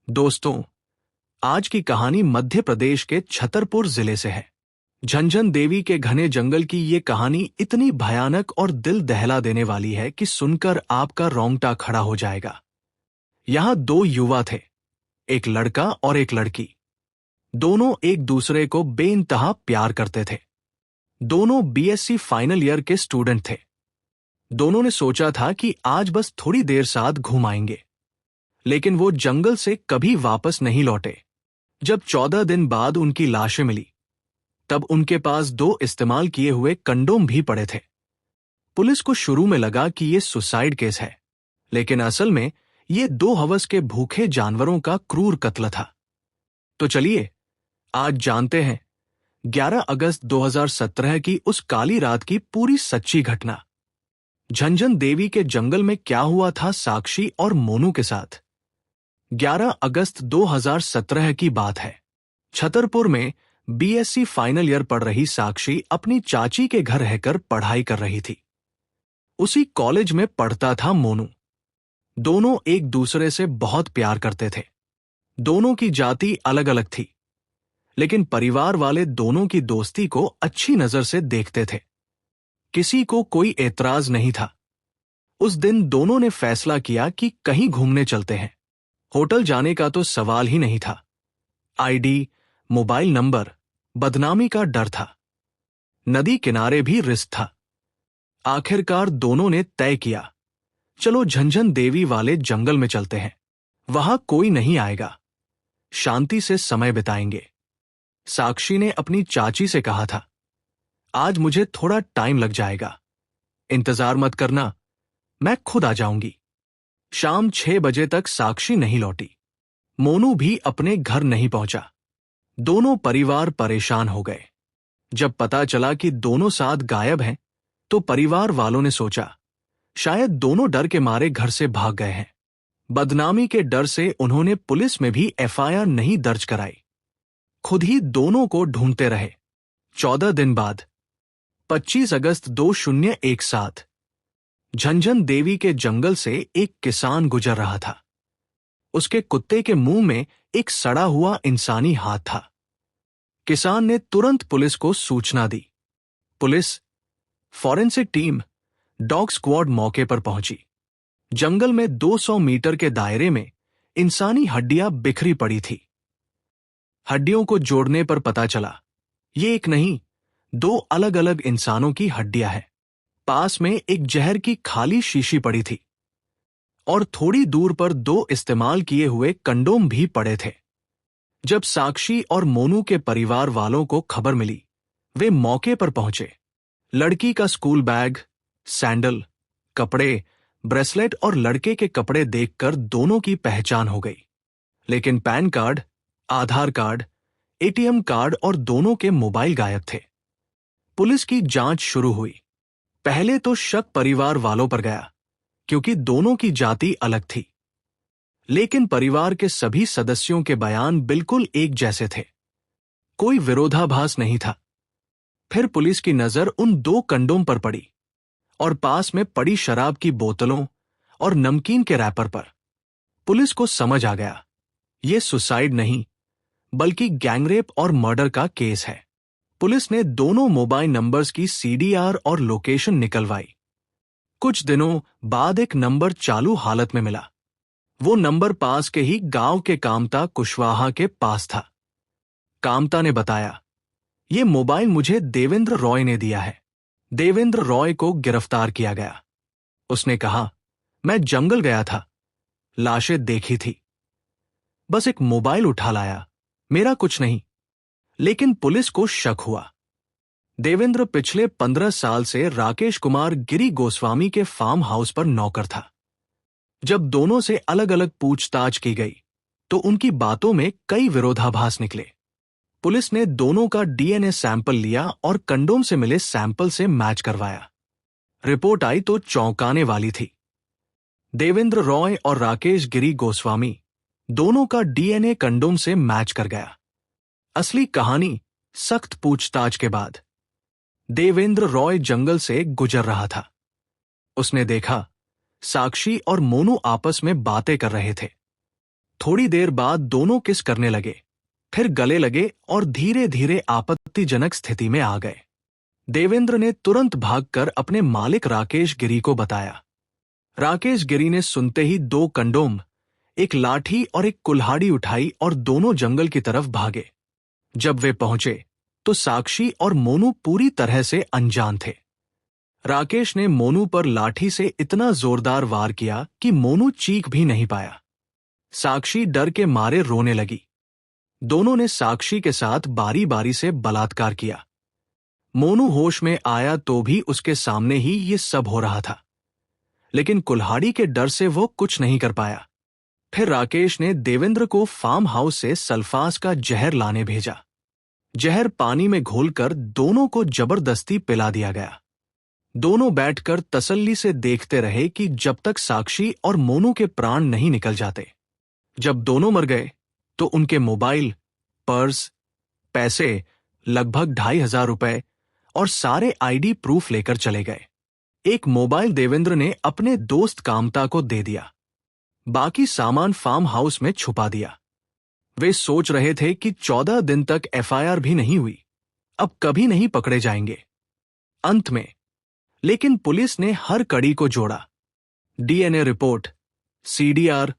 दोस्तों, आज की कहानी मध्य प्रदेश के छतरपुर जिले से है। झंझन देवी के घने जंगल की ये कहानी इतनी भयानक और दिल दहला देने वाली है कि सुनकर आपका रोंगटा खड़ा हो जाएगा। यहाँ दो युवा थे, एक लड़का और एक लड़की। दोनों एक दूसरे को बेइंतहा प्यार करते थे। दोनों बीएससी फाइनल ईयर के स्टूडेंट थे। दोनों ने सोचा था कि आज बस थोड़ी देर साथ घूम आएंगे, लेकिन वो जंगल से कभी वापस नहीं लौटे। जब 14 दिन बाद उनकी लाशें मिली, तब उनके पास 2 इस्तेमाल किए हुए कंडोम भी पड़े थे। पुलिस को शुरू में लगा कि ये सुसाइड केस है, लेकिन असल में ये 2 हवस के भूखे जानवरों का क्रूर कत्ल था। तो चलिए आज जानते हैं 11 अगस्त 2017 की उस काली रात की पूरी सच्ची घटना। झंझन देवी के जंगल में क्या हुआ था साक्षी और मोनू के साथ। 11 अगस्त 2017 की बात है। छतरपुर में बीएससी फाइनल ईयर पढ़ रही साक्षी अपनी चाची के घर रहकर पढ़ाई कर रही थी। उसी कॉलेज में पढ़ता था मोनू। दोनों एक दूसरे से बहुत प्यार करते थे। दोनों की जाति अलग अलग थी, लेकिन परिवार वाले दोनों की दोस्ती को अच्छी नजर से देखते थे। किसी को कोई एतराज नहीं था। उस दिन दोनों ने फैसला किया कि कहीं घूमने चलते हैं। होटल जाने का तो सवाल ही नहीं था। आईडी, मोबाइल नंबर, बदनामी का डर था। नदी किनारे भी रिस्क था। आखिरकार दोनों ने तय किया, चलो झंझन देवी वाले जंगल में चलते हैं। वहां कोई नहीं आएगा, शांति से समय बिताएंगे। साक्षी ने अपनी चाची से कहा था, आज मुझे थोड़ा टाइम लग जाएगा, इंतजार मत करना, मैं खुद आ जाऊंगी। शाम 6 बजे तक साक्षी नहीं लौटी। मोनू भी अपने घर नहीं पहुंचा। दोनों परिवार परेशान हो गए। जब पता चला कि दोनों साथ गायब हैं, तो परिवार वालों ने सोचा शायद दोनों डर के मारे घर से भाग गए हैं। बदनामी के डर से उन्होंने पुलिस में भी एफआईआर नहीं दर्ज कराई। खुद ही दोनों को ढूंढते रहे। 14 दिन बाद 25 अगस्त 2017 झंझन देवी के जंगल से एक किसान गुजर रहा था। उसके कुत्ते के मुंह में एक सड़ा हुआ इंसानी हाथ था। किसान ने तुरंत पुलिस को सूचना दी। Police, forensic team, dog squad मौके पर पहुंची। जंगल में 200 मीटर के दायरे में इंसानी हड्डियां बिखरी पड़ी थी। हड्डियों को जोड़ने पर पता चला ये एक नहीं, 2 अलग अलग इंसानों की हड्डियां हैं। पास में एक जहर की खाली शीशी पड़ी थी और थोड़ी दूर पर 2 इस्तेमाल किए हुए कंडोम भी पड़े थे। जब साक्षी और मोनू के परिवार वालों को खबर मिली, वे मौके पर पहुंचे। लड़की का स्कूल बैग, सैंडल, कपड़े, ब्रेसलेट और लड़के के कपड़े देखकर दोनों की पहचान हो गई। लेकिन पैन कार्ड, आधार कार्ड, एटीएम कार्ड और दोनों के मोबाइल गायब थे। पुलिस की जांच शुरू हुई। पहले तो शक परिवार वालों पर गया, क्योंकि दोनों की जाति अलग थी। लेकिन परिवार के सभी सदस्यों के बयान बिल्कुल एक जैसे थे। कोई विरोधाभास नहीं था। फिर पुलिस की नजर उन 2 कंडोम पर पड़ी और पास में पड़ी शराब की बोतलों और नमकीन के रैपर पर। पुलिस को समझ आ गया, यह सुसाइड नहीं, बल्कि गैंगरेप और मर्डर का केस है। पुलिस ने दोनों मोबाइल नंबर्स की सीडीआर और लोकेशन निकलवाई। कुछ दिनों बाद एक नंबर चालू हालत में मिला। वो नंबर पास के ही गांव के कामता कुशवाहा के पास था। कामता ने बताया, ये मोबाइल मुझे देवेंद्र रॉय ने दिया है। देवेंद्र रॉय को गिरफ्तार किया गया। उसने कहा, मैं जंगल गया था, लाशें देखी थी, बस एक मोबाइल उठा लाया, मेरा कुछ नहीं। लेकिन पुलिस को शक हुआ। देवेंद्र पिछले 15 साल से राकेश कुमार गिरी गोस्वामी के फार्म हाउस पर नौकर था। जब दोनों से अलग अलग पूछताछ की गई, तो उनकी बातों में कई विरोधाभास निकले। पुलिस ने दोनों का डीएनए सैंपल लिया और कंडोम से मिले सैंपल से मैच करवाया। रिपोर्ट आई तो चौंकाने वाली थी। देवेंद्र रॉय और राकेश गिरी गोस्वामी दोनों का डीएनए कंडोम से मैच कर गया। असली कहानी सख्त पूछताछ के बाद। देवेंद्र रॉय जंगल से गुजर रहा था। उसने देखा साक्षी और मोनू आपस में बातें कर रहे थे। थोड़ी देर बाद दोनों किस करने लगे, फिर गले लगे और धीरे धीरे आपत्तिजनक स्थिति में आ गए। देवेंद्र ने तुरंत भागकर अपने मालिक राकेश गिरी को बताया। राकेश गिरी ने सुनते ही 2 कंडोम, एक लाठी और एक कुल्हाड़ी उठाई और दोनों जंगल की तरफ भागे। जब वे पहुंचे तो साक्षी और मोनू पूरी तरह से अनजान थे। राकेश ने मोनू पर लाठी से इतना जोरदार वार किया कि मोनू चीख भी नहीं पाया। साक्षी डर के मारे रोने लगी। दोनों ने साक्षी के साथ बारी बारी से बलात्कार किया। मोनू होश में आया तो भी उसके सामने ही ये सब हो रहा था, लेकिन कुल्हाड़ी के डर से वो कुछ नहीं कर पाया। फिर राकेश ने देवेंद्र को फार्म हाउस से सल्फास का जहर लाने भेजा। जहर पानी में घोलकर दोनों को जबरदस्ती पिला दिया गया। दोनों बैठकर तसल्ली से देखते रहे कि जब तक साक्षी और मोनू के प्राण नहीं निकल जाते। जब दोनों मर गए तो उनके मोबाइल, पर्स, पैसे, लगभग 2,500 रुपए और सारे आईडी प्रूफ लेकर चले गए। एक मोबाइल देवेंद्र ने अपने दोस्त कामता को दे दिया। बाकी सामान फार्म हाउस में छुपा दिया। वे सोच रहे थे कि 14 दिन तक एफआईआर भी नहीं हुई, अब कभी नहीं पकड़े जाएंगे। अंत में लेकिन पुलिस ने हर कड़ी को जोड़ा। डीएनए रिपोर्ट, सीडीआर,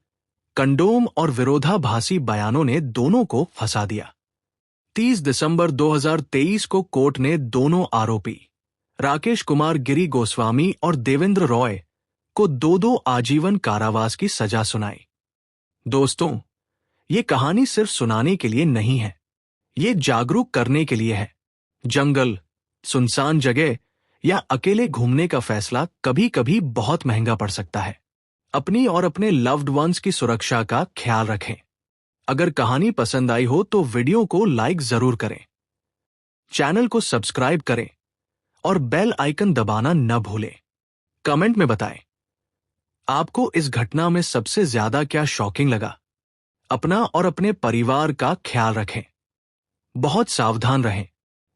कंडोम और विरोधाभासी बयानों ने दोनों को फंसा दिया। 30 दिसंबर 2023 को कोर्ट ने दोनों आरोपी राकेश कुमार गिरी गोस्वामी और देवेंद्र रॉय को 2-2 आजीवन कारावास की सजा सुनाई। दोस्तों, ये कहानी सिर्फ सुनाने के लिए नहीं है, ये जागरूक करने के लिए है। जंगल, सुनसान जगह या अकेले घूमने का फैसला कभी कभी बहुत महंगा पड़ सकता है। अपनी और अपने लव्ड वंस की सुरक्षा का ख्याल रखें। अगर कहानी पसंद आई हो तो वीडियो को लाइक जरूर करें, चैनल को सब्सक्राइब करें और बेल आइकन दबाना न भूलें। कमेंट में बताएं आपको इस घटना में सबसे ज्यादा क्या शॉकिंग लगा। अपना और अपने परिवार का ख्याल रखें। बहुत सावधान रहें।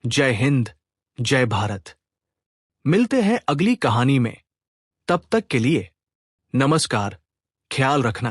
जय हिंद, जय भारत। मिलते हैं अगली कहानी में। तब तक के लिए नमस्कार, ख्याल रखना।